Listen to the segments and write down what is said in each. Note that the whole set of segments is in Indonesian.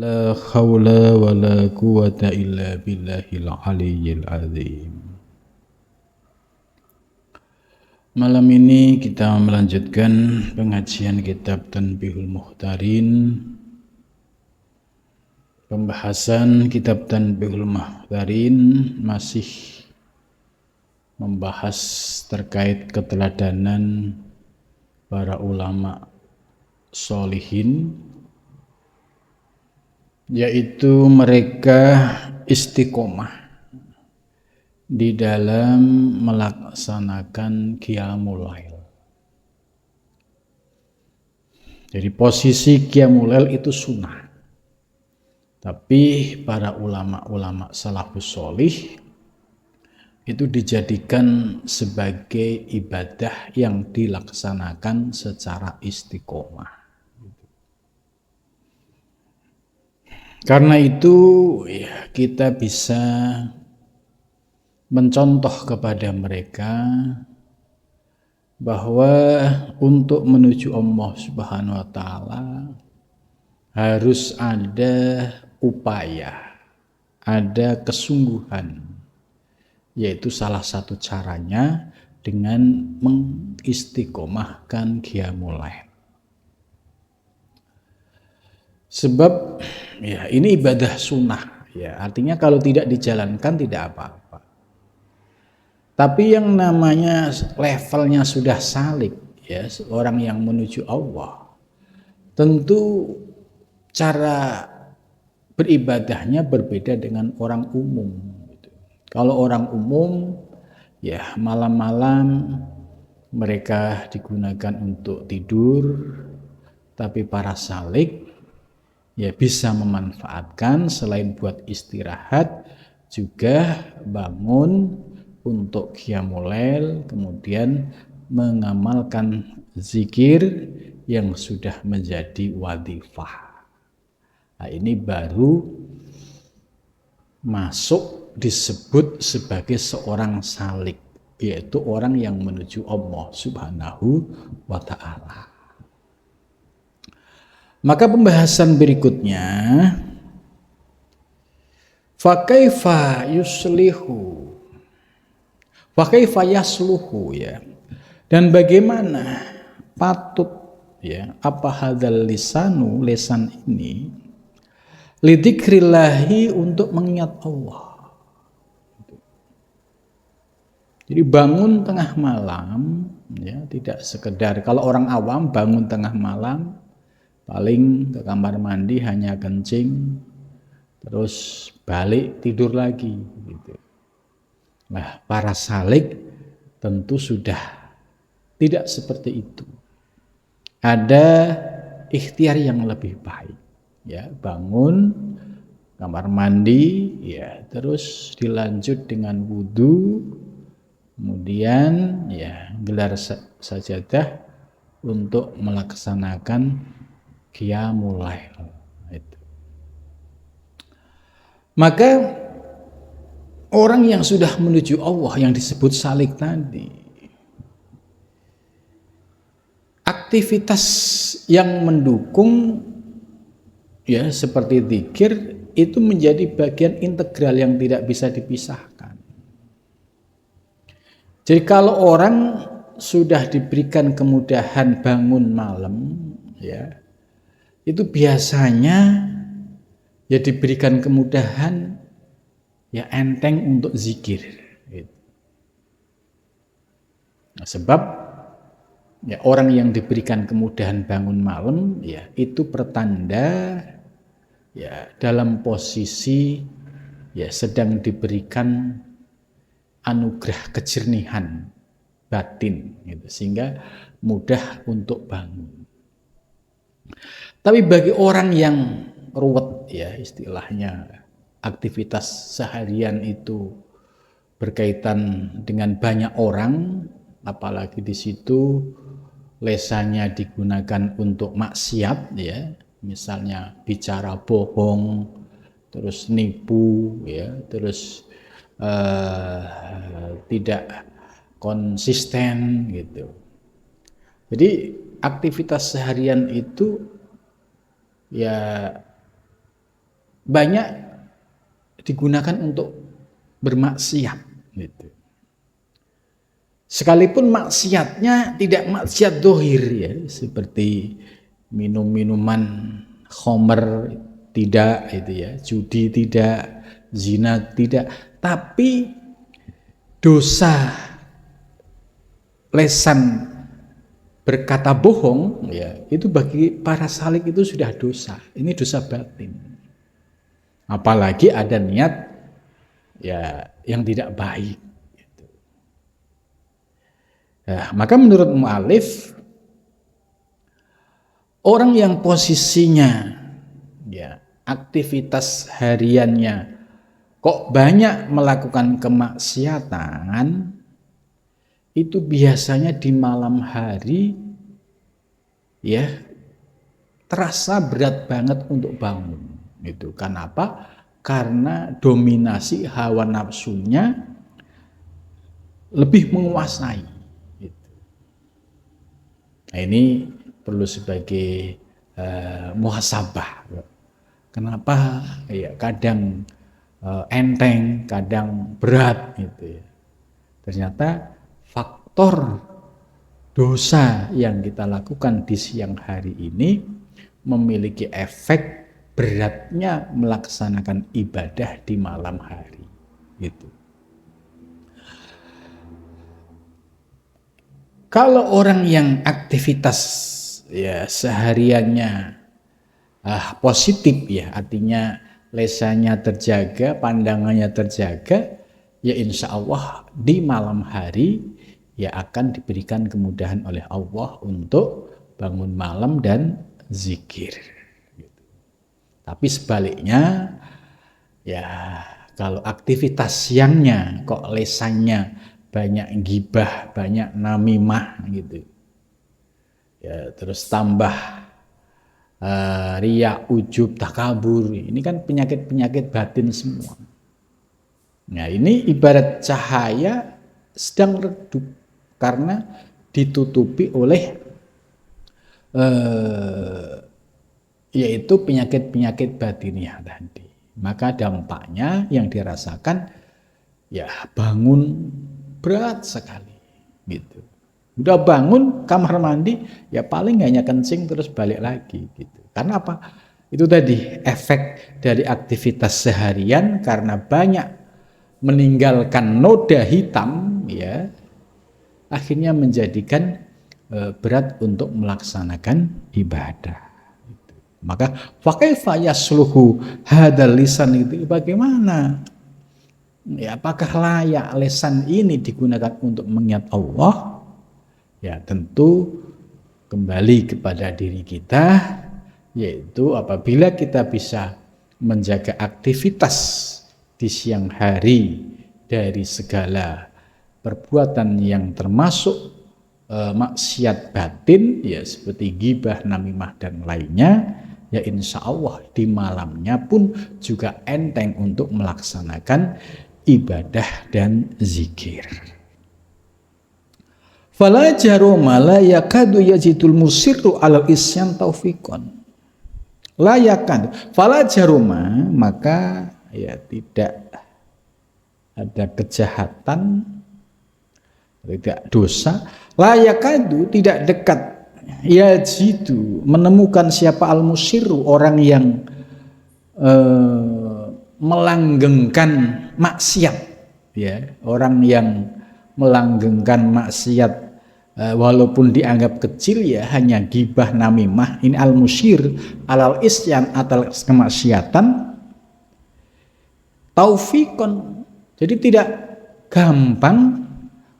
La haula wa la quwata illa billahil aliyyil azim. Malam ini kita melanjutkan pengajian kitab Tanbihul Mukhtarin. Pembahasan kitab Tanbihul Mukhtarin masih membahas terkait keteladanan para ulama sholihin, yaitu mereka istiqomah di dalam melaksanakan qiyamul lail. Jadi posisi qiyamul lail itu sunnah, tapi para ulama-ulama salafus sholih itu dijadikan sebagai ibadah yang dilaksanakan secara istiqomah. Karena itu ya, kita bisa mencontoh kepada mereka bahwa untuk menuju Allah Subhanahu wa taala harus ada upaya, ada kesungguhan, yaitu salah satu caranya dengan mengistiqomahkan qiyamul lail. Sebab ya ini ibadah sunnah, ya artinya kalau tidak dijalankan tidak apa-apa. Tapi yang namanya levelnya sudah salik, ya orang yang menuju Allah, tentu cara beribadahnya berbeda dengan orang umum. Kalau orang umum, ya malam-malam mereka digunakan untuk tidur, tapi para salik ya bisa memanfaatkan selain buat istirahat juga bangun untuk qiyamul lail, kemudian mengamalkan zikir yang sudah menjadi wadhifah. Nah, ini baru masuk disebut sebagai seorang salik, yaitu orang yang menuju Allah Subhanahu wa ta'ala. Maka pembahasan berikutnya, fakaifa yuslihu, fakaifa yasluhu, ya, dan bagaimana patut, ya, apa hadzal lisanu, lisan ini, lidzikrillahi, untuk mengingat Allah. Jadi bangun tengah malam, ya, tidak sekedar kalau orang awam bangun tengah malam paling ke kamar mandi hanya kencing terus balik tidur lagi gitu. Nah, para salik tentu sudah tidak seperti itu. Ada ikhtiar yang lebih baik, ya, bangun kamar mandi, ya, terus dilanjut dengan wudu, kemudian ya gelar sajadah untuk melaksanakan qiyamul lail. Maka orang yang sudah menuju Allah yang disebut salik tadi, aktivitas yang mendukung, ya, seperti zikir itu menjadi bagian integral yang tidak bisa dipisahkan. Jadi kalau orang sudah diberikan kemudahan bangun malam, ya, itu biasanya ya diberikan kemudahan, ya, enteng untuk zikir. Nah, sebab ya orang yang diberikan kemudahan bangun malam, ya, itu pertanda ya dalam posisi ya sedang diberikan anugerah kejernihan batin, gitu, sehingga mudah untuk bangun. Tapi bagi orang yang ruwet, ya istilahnya aktivitas seharian itu berkaitan dengan banyak orang, apalagi di situ lesannya digunakan untuk maksiat, ya, misalnya bicara bohong, terus nipu, ya, terus tidak konsisten gitu. Jadi aktivitas seharian itu ya banyak digunakan untuk bermaksiat gitu. Sekalipun maksiatnya tidak maksiat dohir ya, seperti minum-minuman khamr tidak itu ya, judi tidak, zina tidak, tapi dosa lesan berkata bohong ya, itu bagi para salik itu sudah dosa. Ini dosa batin. Apalagi ada niat ya yang tidak baik. Nah, maka menurut mu'alif, orang yang posisinya ya aktivitas hariannya kok banyak melakukan kemaksiatan, itu biasanya di malam hari ya terasa berat banget untuk bangun. Itu kenapa? Karena dominasi hawa nafsunya lebih menguasai. Nah, ini perlu sebagai muhasabah. Kenapa ya kadang enteng, kadang berat gitu ya. Ternyata faktor dosa yang kita lakukan di siang hari ini memiliki efek beratnya melaksanakan ibadah di malam hari gitu. Kalau orang yang aktivitas ya sehariannya positif ya, artinya lesannya terjaga, pandangannya terjaga, ya insya Allah di malam hari ya akan diberikan kemudahan oleh Allah untuk bangun malam dan zikir. Tapi sebaliknya ya kalau aktivitas siangnya kok lesannya banyak gibah, banyak namimah gitu. Ya, terus tambah riya, ujub, takabur. Ini kan penyakit-penyakit batin semua. Nah, ini ibarat cahaya sedang redup karena ditutupi oleh yaitu penyakit-penyakit batiniah tadi. Maka dampaknya yang dirasakan ya bangun berat sekali gitu. Udah bangun kamar mandi ya paling hanya kencing terus balik lagi gitu. Karena apa? Itu tadi efek dari aktivitas seharian karena banyak meninggalkan noda hitam ya akhirnya menjadikan berat untuk melaksanakan ibadah. Gitu. Maka fakaifa yasluhu hadzal lisan itu bagaimana? Ya, apakah layak lisan ini digunakan untuk mengingat Allah? Ya tentu kembali kepada diri kita, yaitu apabila kita bisa menjaga aktivitas di siang hari dari segala perbuatan yang termasuk maksiat batin, ya seperti ghibah, namimah dan lainnya, ya insya Allah di malamnya pun juga enteng untuk melaksanakan ibadah dan zikir. Fala jaruma la yakadu yajidul musirru alal isyan taufikon. La yakadu. Fala jaruma, maka ya tidak ada kejahatan, tidak dosa. La yakadu, tidak dekat yajidu, menemukan siapa al musirru, orang yang melanggengkan maksiat ya, orang yang melanggengkan maksiat walaupun dianggap kecil ya hanya ghibah namimah, ini al musyir alal isyan atas kemaksiatan taufikon. Jadi tidak gampang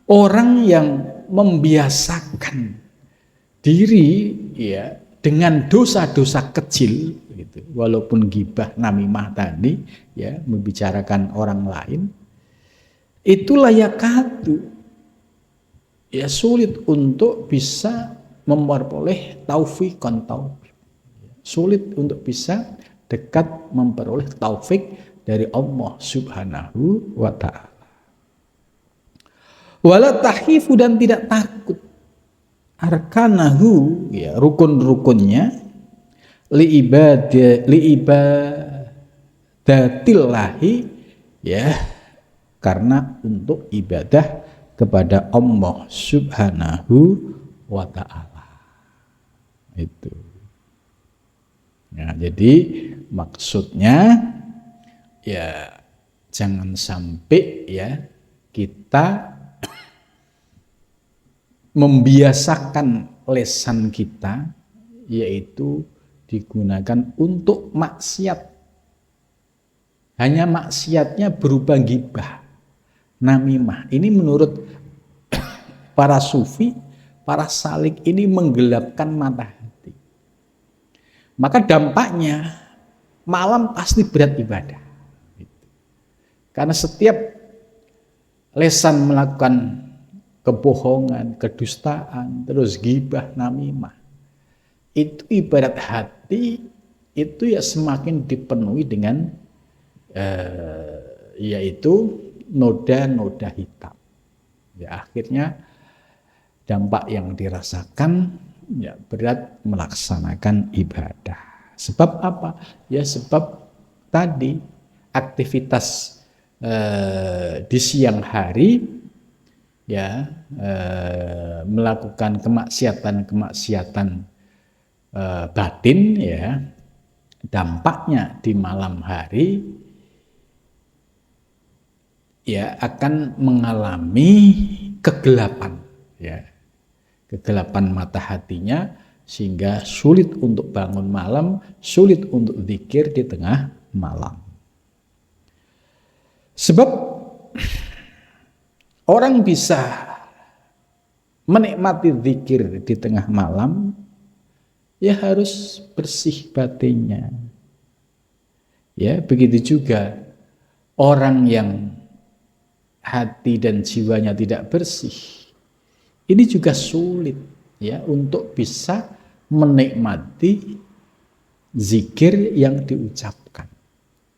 orang yang membiasakan diri ya dengan dosa-dosa kecil gitu, walaupun ghibah namimah tadi ya membicarakan orang lain, itu layakatu ya sulit untuk bisa memperoleh taufikon taufik, sulit untuk bisa dekat memperoleh taufik dari Allah Subhanahu wa ta'ala. Wala tahifu, dan tidak takut arkanahu ya rukun-rukunnya dzatillahi, ya, karena untuk ibadah kepada Allah Subhanahu wa ta'ala. Itu. Ya, jadi maksudnya ya jangan sampai ya kita membiasakan lesan kita yaitu digunakan untuk maksiat. Hanya maksiatnya berupa ghibah, namimah. Ini menurut para sufi, para salik ini menggelapkan mata hati. Maka dampaknya malam pasti berat ibadah. Karena setiap lesan melakukan kebohongan, kedustaan, terus ghibah, namimah, itu ibarat hati itu ya semakin dipenuhi dengan yaitu noda-noda hitam. Ya, akhirnya dampak yang dirasakan ya berat melaksanakan ibadah. Sebab apa? Ya sebab tadi aktivitas di siang hari ya melakukan kemaksiatan batin ya, dampaknya di malam hari ya akan mengalami kegelapan ya, kegelapan mata hatinya, sehingga sulit untuk bangun malam, sulit untuk zikir di tengah malam. Sebab orang bisa menikmati zikir di tengah malam ya harus bersih batinnya. Ya, begitu juga orang yang hati dan jiwanya tidak bersih, ini juga sulit ya untuk bisa menikmati zikir yang diucapkan.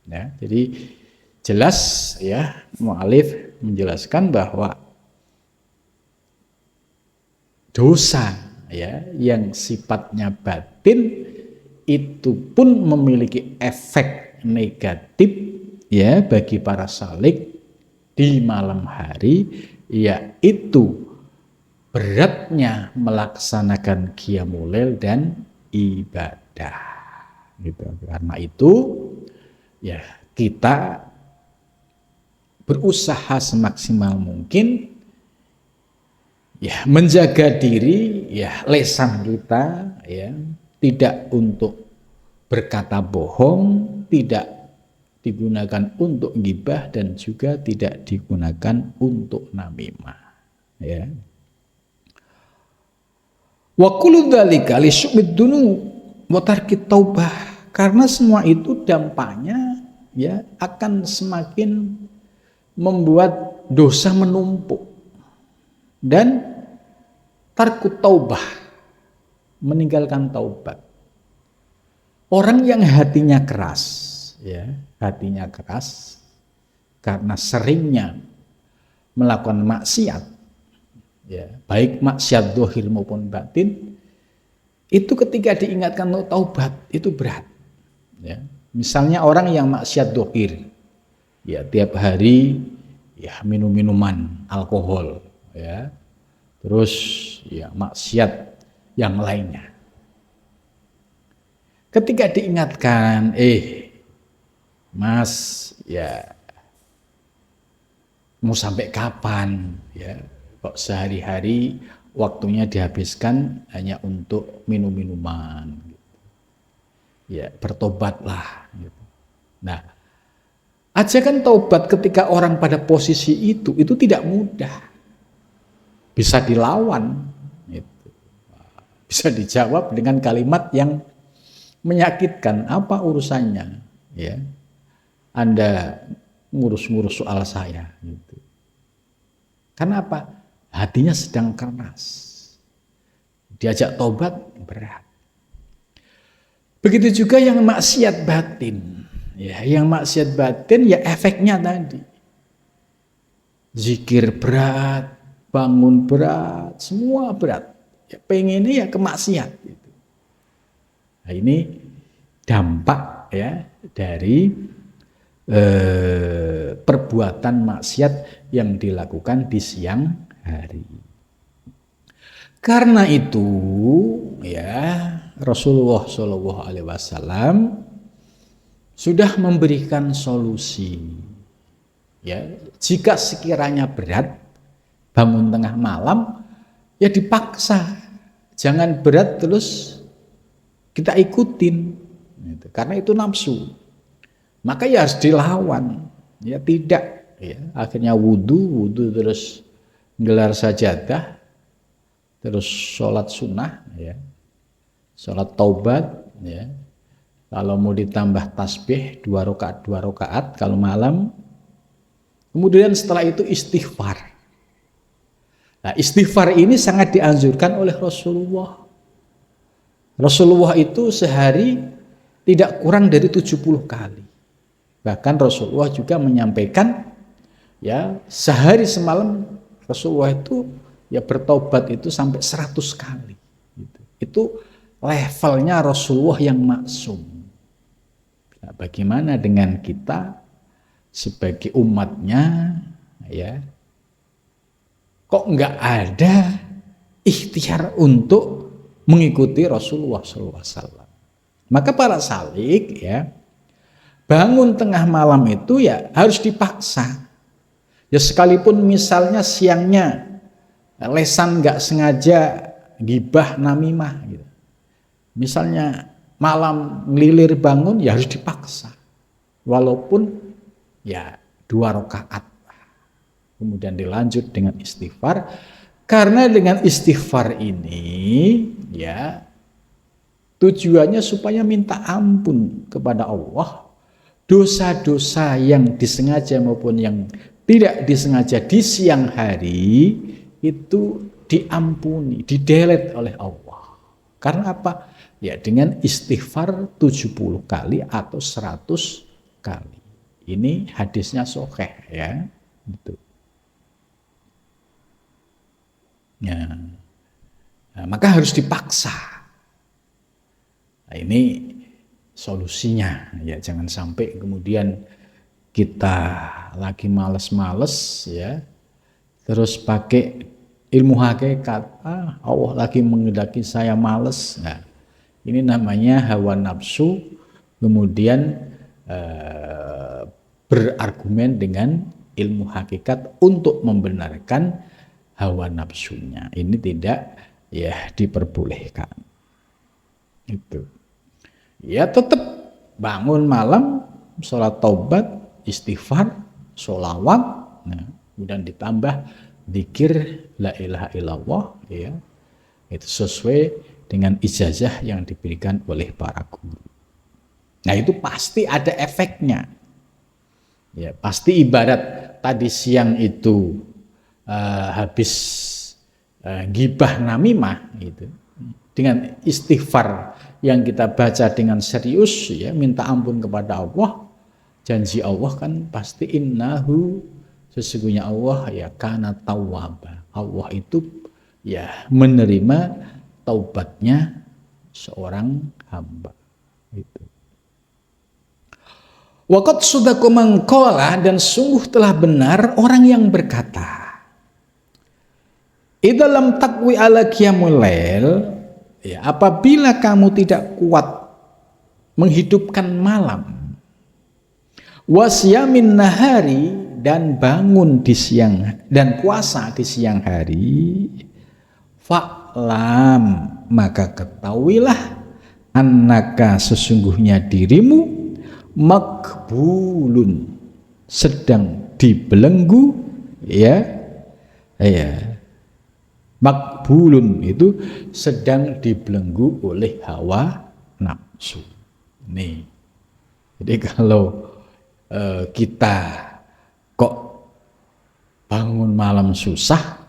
Ya, jadi jelas ya mu'alif menjelaskan bahwa dosa ya yang sifatnya batin itu pun memiliki efek negatif ya bagi para salik di malam hari, yaitu beratnya melaksanakan qiyamul lail dan ibadah. Gitu. Karena itu ya kita berusaha semaksimal mungkin ya menjaga diri ya lesan kita ya tidak untuk berkata bohong, tidak digunakan untuk ghibah dan juga tidak digunakan untuk namimah ya. Wa kullu dzalika li syu'bid dunu wa tarkit taubah, karena semua itu dampaknya ya akan semakin membuat dosa menumpuk dan tarkut taubah, meninggalkan taubat. Orang yang hatinya keras ya, hatinya keras karena seringnya melakukan maksiat ya, baik maksiat zahir maupun batin, itu ketika diingatkan untuk taubat itu berat ya. Misalnya orang yang maksiat zahir ya tiap hari ya minum minuman alkohol ya, terus ya maksiat yang lainnya, ketika diingatkan Mas, ya mau sampai kapan ya kok sehari-hari waktunya dihabiskan hanya untuk minum-minuman gitu. Ya bertobatlah gitu. Nah, ajakan taubat ketika orang pada posisi itu tidak mudah, bisa dilawan gitu. Bisa dijawab dengan kalimat yang menyakitkan, apa urusannya ya Anda ngurus-ngurus soal saya gitu. Karena apa? Hatinya sedang keras. Diajak tobat berat. Begitu juga yang maksiat batin. Ya, yang maksiat batin ya efeknya tadi. Zikir berat, bangun berat, semua berat. Ya, pengennya ya kemaksiat gitu. Nah, ini dampak ya dari perbuatan maksiat yang dilakukan di siang hari. Karena itu ya Rasulullah Shallallahu Alaihi Wasallam sudah memberikan solusi. Ya, jika sekiranya berat bangun tengah malam, ya dipaksa. Jangan berat terus kita ikutin, gitu. Karena itu nafsu. Maka ya harus dilawan. Ya tidak. Ya, akhirnya wudhu terus gelar sajadah, terus sholat sunnah, ya, sholat taubat, ya. Kalau mau ditambah tasbih 2 rakaat kalau malam. Kemudian setelah itu istighfar. Nah, istighfar ini sangat dianjurkan oleh Rasulullah. Rasulullah itu sehari tidak kurang dari 70 kali. Bahkan Rasulullah juga menyampaikan ya sehari semalam Rasulullah itu ya bertobat itu sampai 100 kali. Itu levelnya Rasulullah yang maksum. Nah, bagaimana dengan kita sebagai umatnya, ya, kok nggak ada ikhtiar untuk mengikuti Rasulullah SAW. Maka para salik, ya, bangun tengah malam itu ya harus dipaksa. Ya sekalipun misalnya siangnya lesan nggak sengaja gibah namimah, gitu. Misalnya malam ngelilir bangun ya harus dipaksa. Walaupun ya 2 rakaat. Kemudian dilanjut dengan istighfar. Karena dengan istighfar ini ya tujuannya supaya minta ampun kepada Allah. Dosa-dosa yang disengaja maupun yang tidak disengaja di siang hari itu diampuni, didelete oleh Allah. Karena apa? Ya dengan istighfar 70 kali atau 100 kali. Ini hadisnya sahih, ya, gitu. Ya. Nah, maka harus dipaksa. Nah, ini solusinya, ya, jangan sampai kemudian kita lagi males-males, ya, terus pakai ilmu hakikat, Allah lagi menghendaki saya males. Nah, ini namanya hawa nafsu, kemudian berargumen dengan ilmu hakikat untuk membenarkan hawa nafsunya. Ini tidak ya diperbolehkan. Itu. Ya tetap bangun malam, sholat taubat, istighfar, sholawat, nah, kemudian ditambah dzikir la ilaha illallah, ya, itu sesuai dengan ijazah yang diberikan oleh para guru. Nah itu pasti ada efeknya. Ya, pasti ibarat tadi siang itu habis gibah namimah gitu. Dengan istighfar yang kita baca dengan serius, ya, minta ampun kepada Allah, janji Allah kan pasti innahu, sesungguhnya Allah ya kana tawwaba. Allah itu ya menerima taubatnya seorang hamba. Itu. Waqad sadaqa man qala, dan sungguh telah benar orang yang berkata, idza lam taqwi ala qiyamul lail, ya, apabila kamu tidak kuat menghidupkan malam, wasyamin nahari, dan bangun di siang dan puasa di siang hari, fa'lam, maka ketahuilah, annaka, sesungguhnya dirimu, makbulun, sedang dibelenggu, ya, ya, makbulun itu sedang dibelenggu oleh hawa nafsu. Nih, jadi kalau kita kok bangun malam susah,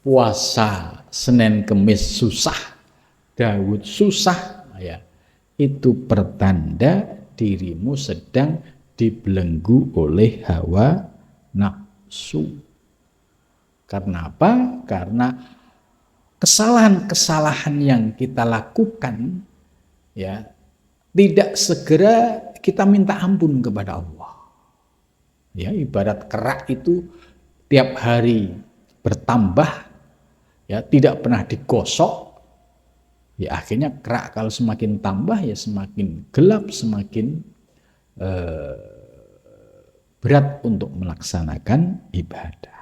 puasa Senin Kemis susah, Daud susah, ya, itu pertanda dirimu sedang dibelenggu oleh hawa nafsu. Karena apa? Karena kesalahan-kesalahan yang kita lakukan, ya, tidak segera kita minta ampun kepada Allah. Ya, ibarat kerak itu tiap hari bertambah, ya tidak pernah digosok. Ya akhirnya kerak kalau semakin tambah ya semakin gelap, semakin berat untuk melaksanakan ibadah.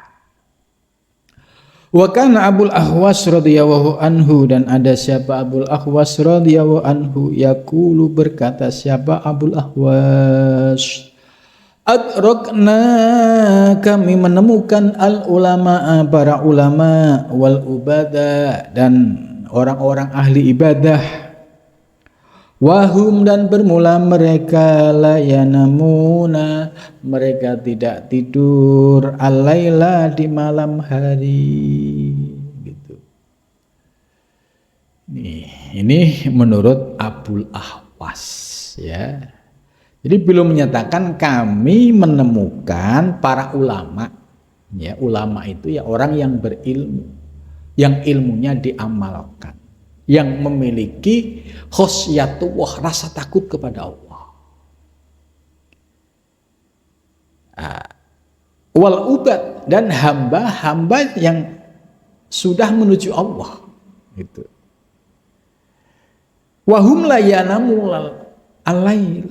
Wa kana Abul Ahwas radhiyallahu anhu, dan ada siapa Abul Ahwas radhiyallahu anhu, yaqulu berkata siapa Abul Ahwas, adrakna kami menemukan al ulama para ulama wal ubada dan orang-orang ahli ibadah, wahum dan bermula mereka layanamuna mereka tidak tidur alaila di malam hari gitu. Ini menurut Abul Ahwas ya. Jadi belum menyatakan kami menemukan para ulama ya. Ulama itu ya orang yang berilmu, yang ilmunya diamalkan, yang memiliki khosyatullah, rasa takut kepada Allah. Wal ubad, dan hamba-hamba yang sudah menuju Allah gitu. Wahum la yanamul alail,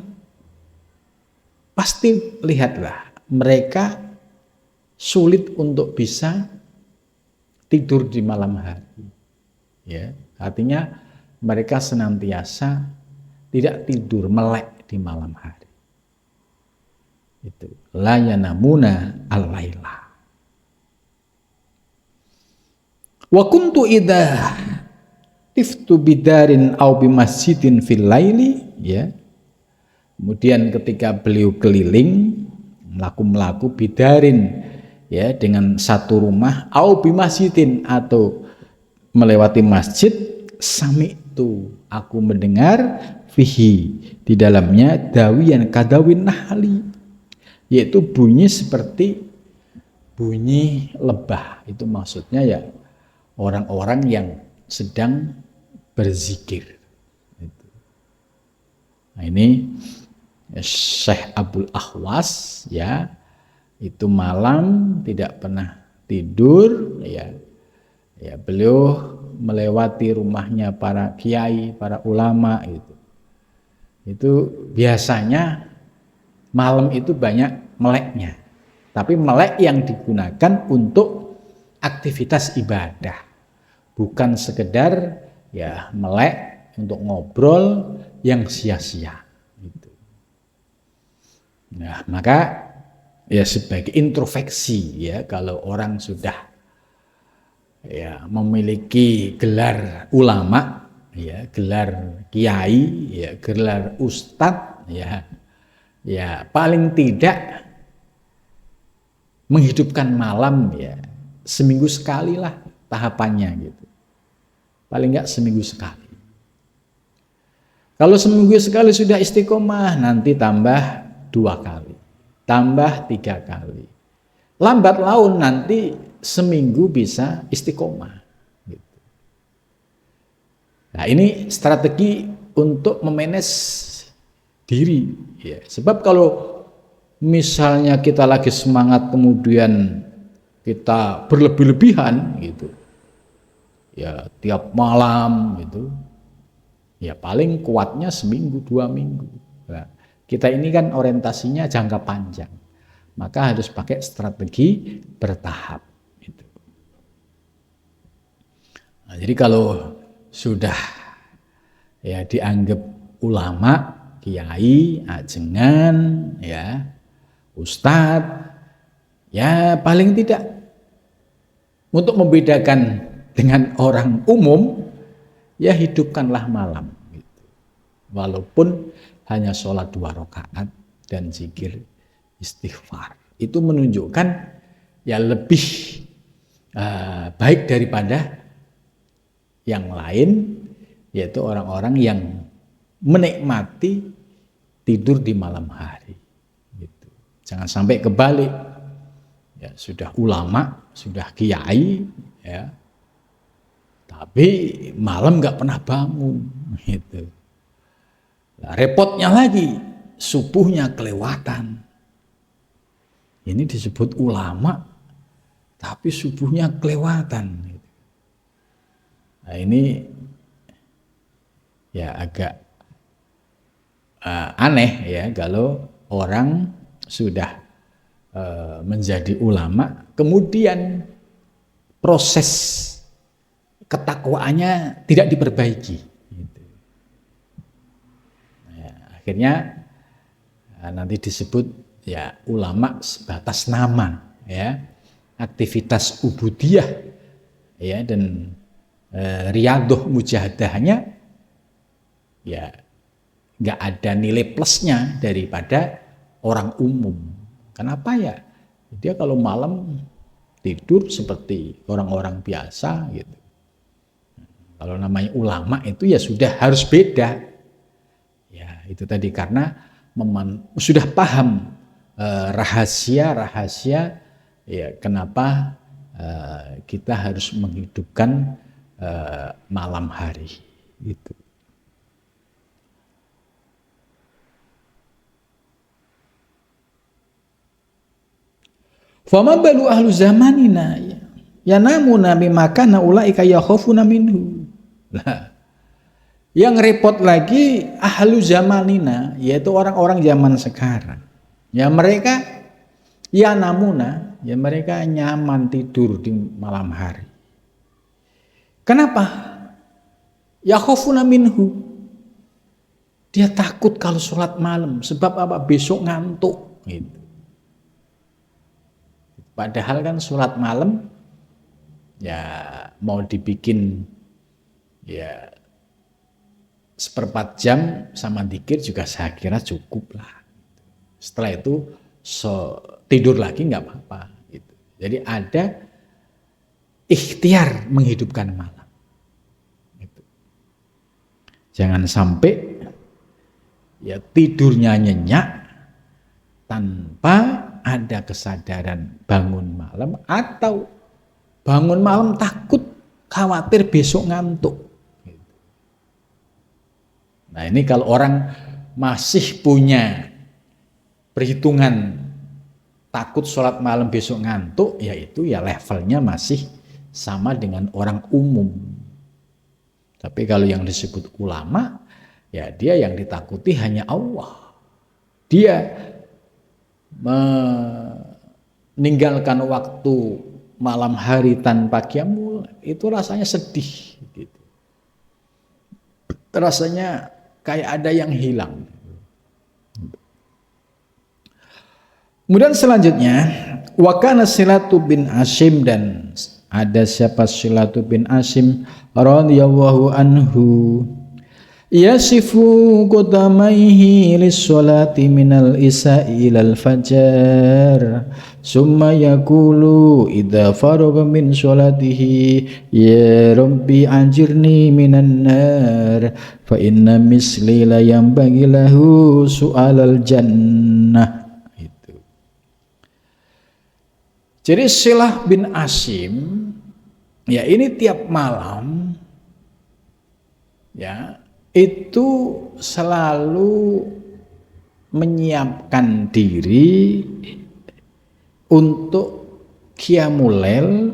pasti lihatlah mereka sulit untuk bisa tidur di malam hari ya. Artinya mereka senantiasa tidak tidur, melek di malam hari. Itu la yanamuna al-laila. Wa kuntu idza tiftu bidarin aw bimasjidin fil laili ya. Kemudian ketika beliau keliling melaku-melaku bidarin ya dengan satu rumah, au bimasjidin atau melewati masjid, sami itu aku mendengar fihi di dalamnya dawiyan kadawin nahli, yaitu bunyi seperti bunyi lebah. Itu maksudnya ya orang-orang yang sedang berzikir. Nah ini Syekh Abul Ahwas ya, itu malam tidak pernah tidur ya. Ya, beliau melewati rumahnya para kiai, para ulama gitu. Itu biasanya malam itu banyak meleknya. Tapi melek yang digunakan untuk aktivitas ibadah. Bukan sekedar ya melek untuk ngobrol yang sia-sia gitu. Nah, maka ya sebagai introspeksi ya, kalau orang sudah ya memiliki gelar ulama ya, gelar kiai ya, gelar ustadz ya, ya paling tidak menghidupkan malam ya seminggu sekali lah tahapannya gitu, paling enggak seminggu sekali. Kalau seminggu sekali sudah istiqomah, nanti tambah 2 kali, tambah 3 kali, lambat laun nanti seminggu bisa istiqomah gitu. Nah ini strategi untuk memanage diri ya. Sebab kalau misalnya kita lagi semangat kemudian kita berlebih-lebihan gitu ya, tiap malam gitu ya, paling kuatnya seminggu 2 minggu. Nah, kita ini kan orientasinya jangka panjang, maka harus pakai strategi bertahap gitu. Nah, jadi kalau sudah ya dianggap ulama, kiai, ajengan ya, ustadz ya, paling tidak untuk membedakan dengan orang umum ya hidupkanlah malam gitu. Walaupun hanya sholat 2 rakaat dan zikir istighfar, itu menunjukkan ya lebih baik daripada yang lain, yaitu orang-orang yang menikmati tidur di malam hari gitu. Jangan sampai kebalik ya, sudah ulama, sudah kiai ya, tapi malam nggak pernah bangun gitu. Nah, repotnya lagi subuhnya kelewatan Ini disebut ulama, tapi subuhnya kelewatan. Nah ini ya agak aneh ya kalau orang sudah menjadi ulama, kemudian proses ketakwaannya tidak diperbaiki. Gitu. Nah, akhirnya nanti disebut ya ulama sebatas nama, ya aktivitas ubudiyah, ya dan riyadhah mujahadahnya ya nggak ada nilai plusnya daripada orang umum. Kenapa ya? Dia kalau malam tidur seperti orang-orang biasa gitu. Kalau namanya ulama itu ya sudah harus beda. Ya itu tadi karena sudah paham rahasia-rahasia ya kenapa kita harus menghidupkan malam hari gitu. Fama balu ahlu zamanina ya namuna bimakana ulaika yakhafuna minhu. Nah, yang repot lagi ahlu zamanina yaitu orang-orang zaman sekarang. Ya mereka ya namuna ya mereka nyaman tidur di malam hari. Kenapa? Yakhafuna minhu. Dia takut kalau sholat malam sebab apa? Besok ngantuk gitu. Padahal kan sholat malam ya mau dibikin ya 1/4 jam sama dzikir juga saya kira cukup lah. Setelah itu tidur lagi nggak apa-apa. Gitu. Jadi ada ikhtiar menghidupkan malam. Gitu. Jangan sampai ya tidurnya nyenyak tanpa ada kesadaran bangun malam atau bangun malam takut khawatir besok ngantuk. Nah ini kalau orang masih punya perhitungan takut sholat malam besok ngantuk, yaitu ya levelnya masih sama dengan orang umum. Tapi kalau yang disebut ulama, ya dia yang ditakuti hanya Allah. Dia meninggalkan waktu malam hari tanpa qiyamul itu rasanya sedih gitu. Rasanya kayak ada yang hilang. Kemudian selanjutnya wa kana Silatu bin Asim dan ada siapa Silatu bin Asim radhiyallahu anhu yasifu qadamaihi lis-sholati minal isya'i ilal fajar summa yaqulu idza faragha min sholatihi ya rabbi anjirni minan nar fa inna misli la yanbaghi lahu su'alal jannah. Itu. Jadi Silah bin Asim ya ini tiap malam ya itu selalu menyiapkan diri untuk qiyamul lail,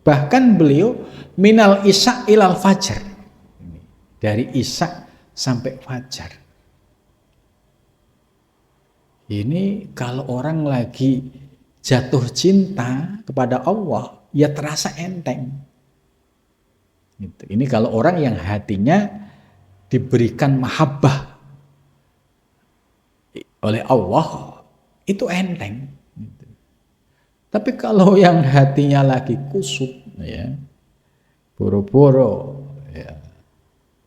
bahkan beliau minal isya ilal fajar, dari isya sampai fajar. Ini kalau orang lagi jatuh cinta kepada Allah ya terasa enteng. Ini kalau orang yang hatinya diberikan mahabbah oleh Allah itu enteng. Tapi kalau yang hatinya lagi kusut, ya, boro-boro, ya,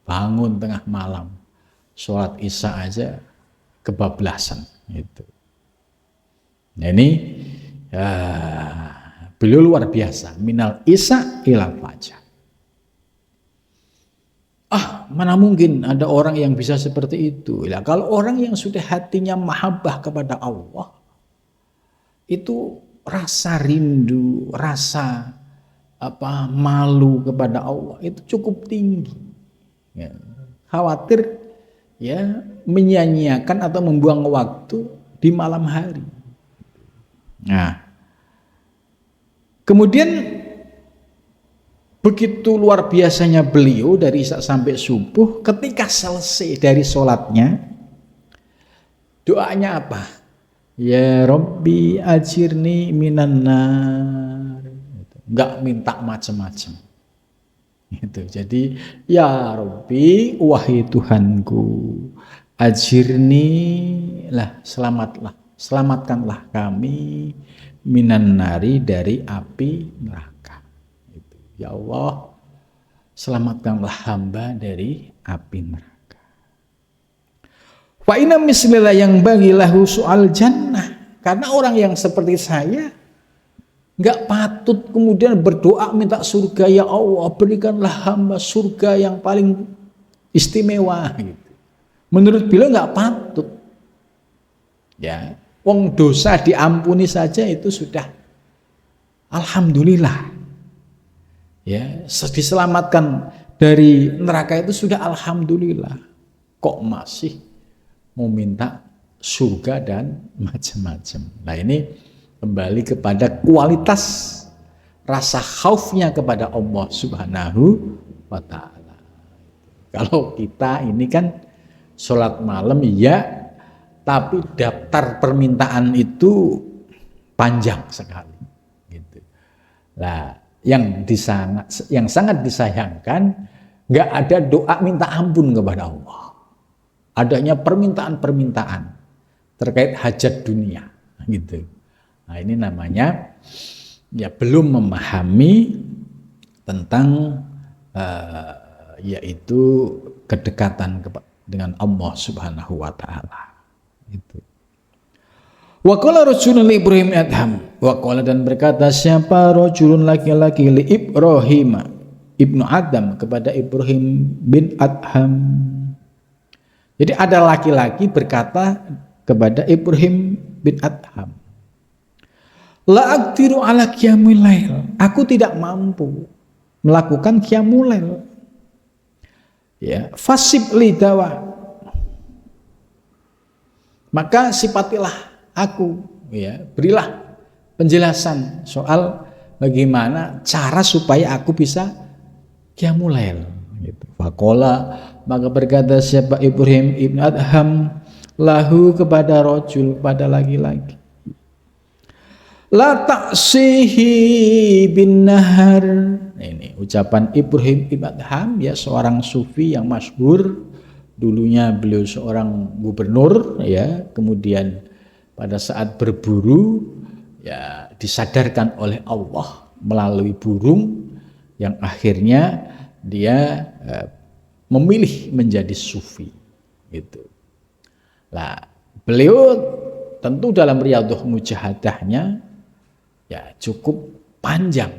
bangun tengah malam, sholat isya aja kebablasan, gitu. Nah ini ya, beliau luar biasa, minal isya ilal fajar. Mana mungkin ada orang yang bisa seperti itu. Ya, kalau orang yang sudah hatinya mahabbah kepada Allah, itu rasa rindu, rasa malu kepada Allah itu cukup tinggi. Ya, khawatir ya menyanyiakan atau membuang waktu di malam hari. Nah, kemudian begitu luar biasanya beliau dari isya sampai subuh, ketika selesai dari sholatnya, doanya apa? Ya Rabbi ajirni minan nar. Enggak minta macam-macam. Itu. Jadi ya Rabbi, wahai Tuhanku, ajirni lah, selamatkanlah kami minan nari, dari api neraka. Itu. Ya Allah, selamatkanlah hamba dari api neraka. Fa inna mislilah yang bagilahu soal jannah. Karena orang yang seperti saya nggak patut kemudian berdoa minta surga, ya Allah berikanlah hamba surga yang paling istimewa gitu. Menurut beliau nggak patut. Ya, wong dosa diampuni saja itu sudah alhamdulillah. Ya, diselamatkan dari neraka itu sudah alhamdulillah. Kok masih mau minta surga dan macam-macam. Nah, ini kembali kepada kualitas rasa khaufnya kepada Allah Subhanahu wa ta'ala. Kalau kita ini kan sholat malam ya, tapi daftar permintaan itu panjang sekali. Gitu. Nah, yang sangat disayangkan, nggak ada doa minta ampun kepada Allah. Adanya permintaan-permintaan terkait hajat dunia, gitu. Nah, ini namanya ya belum memahami tentang yaitu kedekatan dengan Allah Subhanahu wa taala. Itu. Wa qala rajulun li Ibrahim adham. Wa qala, dan berkata siapa rajulun laki-laki li Ibrahim ibnu Adam kepada Ibrahim bin Adham. Jadi ada laki-laki berkata kepada Ibrahim bin Adham, la aqdiru ala qiyamul lail. Aku tidak mampu melakukan qiyamul lail. Ya, fasib li dawa. Maka sifatilah aku, ya, berilah penjelasan soal bagaimana cara supaya aku bisa qiyamul lail gitu. Faqala, maka berkata siapa Ibrahim ibn Adham lahu kepada rajul, pada laki-laki, la ta'sihi bin nahar. Ini ucapan Ibrahim ibn Adham, ya, seorang sufi yang masyhur. Dulunya beliau seorang gubernur, ya, kemudian pada saat berburu ya disadarkan oleh Allah melalui burung yang akhirnya dia memilih menjadi sufi gitu. Nah, beliau tentu dalam Riyadhah Mujahadahnya ya cukup panjang.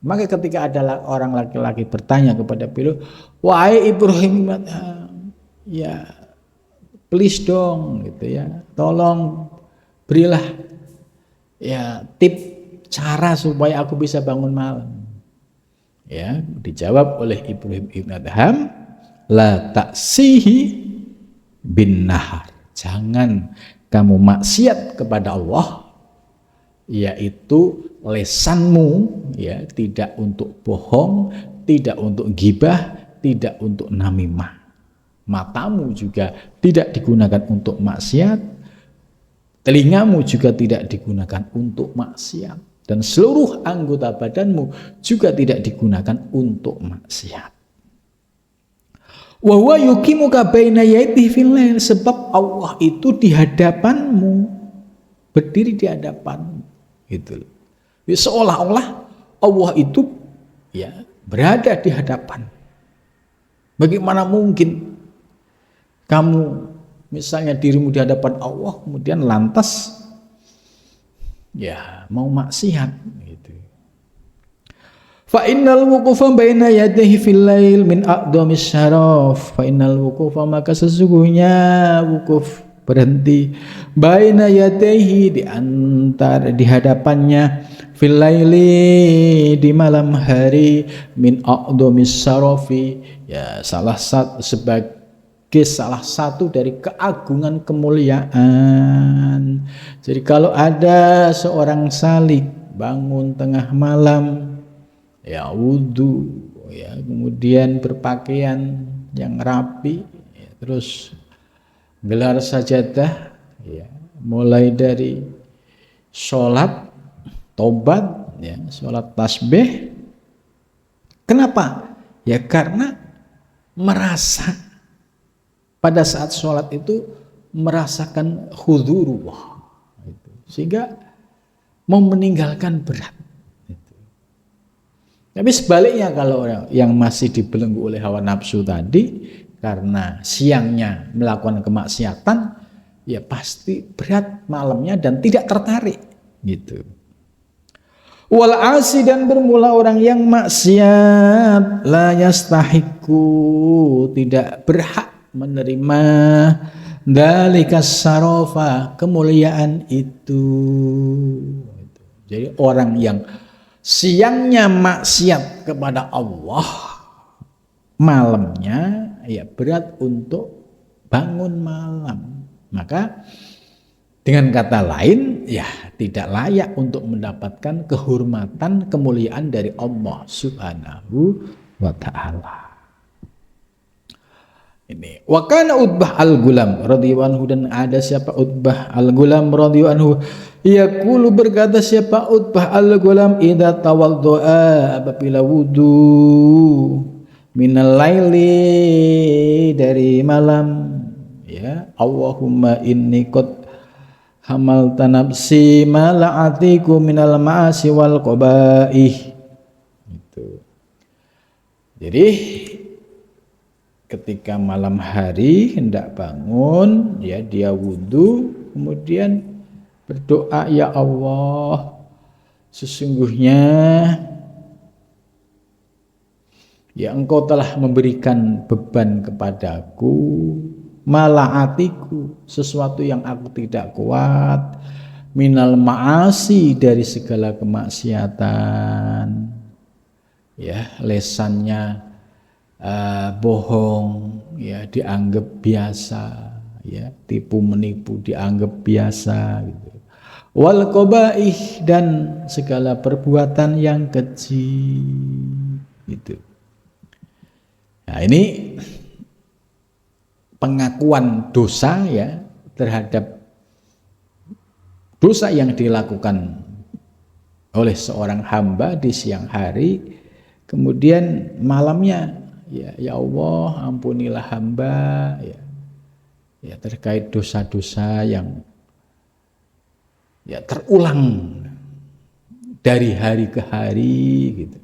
Maka ketika ada orang laki-laki bertanya kepada beliau, wahai Ibrahim, ya please dong gitu ya, tolong berilah ya tip cara supaya aku bisa bangun malam. Ya, dijawab oleh Ibrahim ibn Adham, la ta'sihi bin nahar. Jangan kamu maksiat kepada Allah, yaitu lesanmu ya tidak untuk bohong, tidak untuk gibah, tidak untuk namimah. Matamu juga tidak digunakan untuk maksiat, telingamu juga tidak digunakan untuk maksiat, dan seluruh anggota badanmu juga tidak digunakan untuk maksiat. Wa huwa yuqimuka baina yadayhi fil lail, sebab Allah itu di hadapanmu, berdiri di hadapanmu gitu. Seolah-olah Allah itu ya berada di hadapan. Bagaimana mungkin kamu misalnya dirimu di hadapan Allah kemudian lantas ya mau maksiat gitu. Fa innal wuqufa baina yadayhi fil lail min aqdamis syaraf. Fa innal wuqufa, maka sesungguhnya wukuf, berhenti, baina yadayhi, di hadapannya, fil laili, di malam hari, min aqdamis syarafi, ya salah satu sebagai sebagai salah satu dari keagungan kemuliaan. Jadi kalau ada seorang salik bangun tengah malam, ya wudhu, ya kemudian berpakaian yang rapi, ya, terus gelar sajadah, ya, mulai dari sholat, tobat, ya, sholat tasbih. Kenapa? Ya karena merasa pada saat sholat itu merasakan hudurullah, sehingga mau meninggalkan berat. Tapi sebaliknya kalau orang yang masih dibelenggu oleh hawa nafsu tadi, karena siangnya melakukan kemaksiatan, ya pasti berat malamnya dan tidak tertarik gitu. Wal asi, dan bermula orang yang maksiat, la yastahiku, tidak berhak menerima dalikas sarofa, kemuliaan itu. Jadi orang yang siangnya maksiat kepada Allah, malamnya ya berat untuk bangun malam. Maka dengan kata lain, ya tidak layak untuk mendapatkan kehormatan, kemuliaan dari Allah Subhanahu wa ta'ala. Ini wa kana Utbah al-Gulam radhiyallahu anhu, dan ada siapa Utbah al-Gulam radhiyallahu anhu, yaqulu, berkata siapa Utbah al-Gulam, idza tawaddaa, apabila wudu, minal laili, dari malam, ya, Allahumma inni qad hamalta nafsi ma la'atiku minal ma'asi wal qabaih. Itu. Jadi ketika malam hari hendak bangun, ya dia wudu, kemudian berdoa, ya Allah, sesungguhnya ya Engkau telah memberikan beban kepadaku, mala'atiku, sesuatu yang aku tidak kuat, minal ma'asi, dari segala kemaksiatan, ya lesannya bohong, ya dianggap biasa, ya tipu menipu dianggap biasa gitu. Wal qabaih, dan segala perbuatan yang keji gitu. Nah ini pengakuan dosa, ya, terhadap dosa yang dilakukan oleh seorang hamba di siang hari, kemudian malamnya, ya Allah ampunilah hamba, ya terkait dosa-dosa yang ya terulang dari hari ke hari gitu.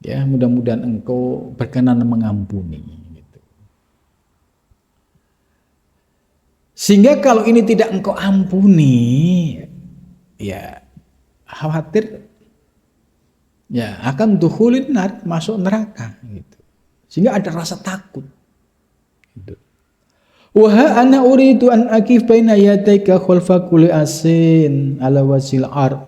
Ya mudah-mudahan Engkau berkenan mengampuni. Sehingga kalau ini tidak Engkau ampuni, ya khawatir ya akan dukhulin nar, masuk neraka gitu. Sehingga ada rasa takut gitu. Wa ana uridu an akif baina yadayka khalfa kulli asin ala wasil ard.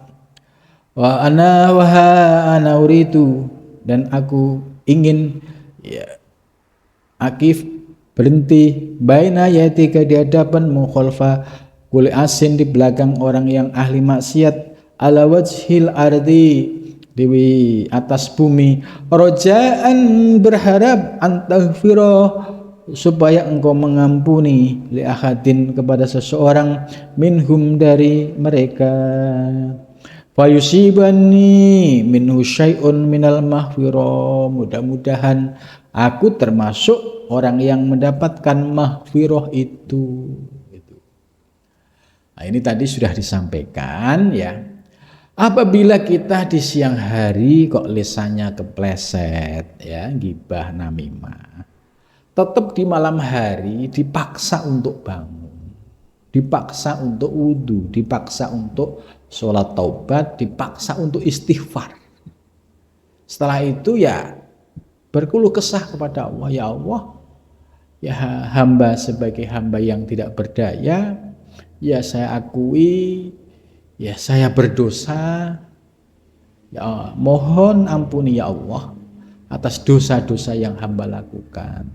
Wa ana uridu, dan aku ingin, ya, akif, berhenti, baina yatika, di hadapan mukhalfa kulli asin, di belakang orang yang ahli maksiat, ala wajhil ardi, di atas bumi, rojaan, berharap, antaghfira, supaya Engkau mengampuni, li ahadin, kepada seseorang, minhum, dari mereka, fayusibani minhu syai'un minal mahfirah, mudah-mudahan aku termasuk orang yang mendapatkan mahfirah itu. Nah, ini tadi sudah disampaikan, ya. Apabila kita di siang hari kok lisannya kepleset, ya, gibah, namimah, tetap di malam hari dipaksa untuk bangun, dipaksa untuk wudu, dipaksa untuk sholat taubat, dipaksa untuk istighfar. Setelah itu ya berkeluh kesah kepada Allah, ya Allah, ya hamba sebagai hamba yang tidak berdaya, ya saya akui, ya saya berdosa, ya mohon ampuni ya Allah atas dosa-dosa yang hamba lakukan.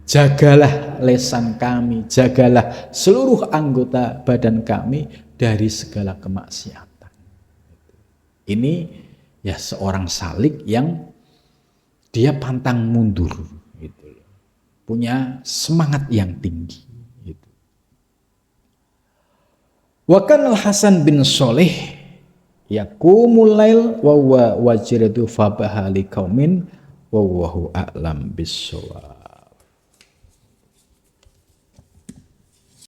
Jagalah lesan kami, jagalah seluruh anggota badan kami dari segala kemaksiatan. Ini ya seorang salik yang dia pantang mundur, gitu. Punya semangat yang tinggi. Gitu. Wa kana Hasan bin Sholeh yaqumul lail wa huwa wajiratu fabaha liqaumin wa huwa a'lam bis-shawab.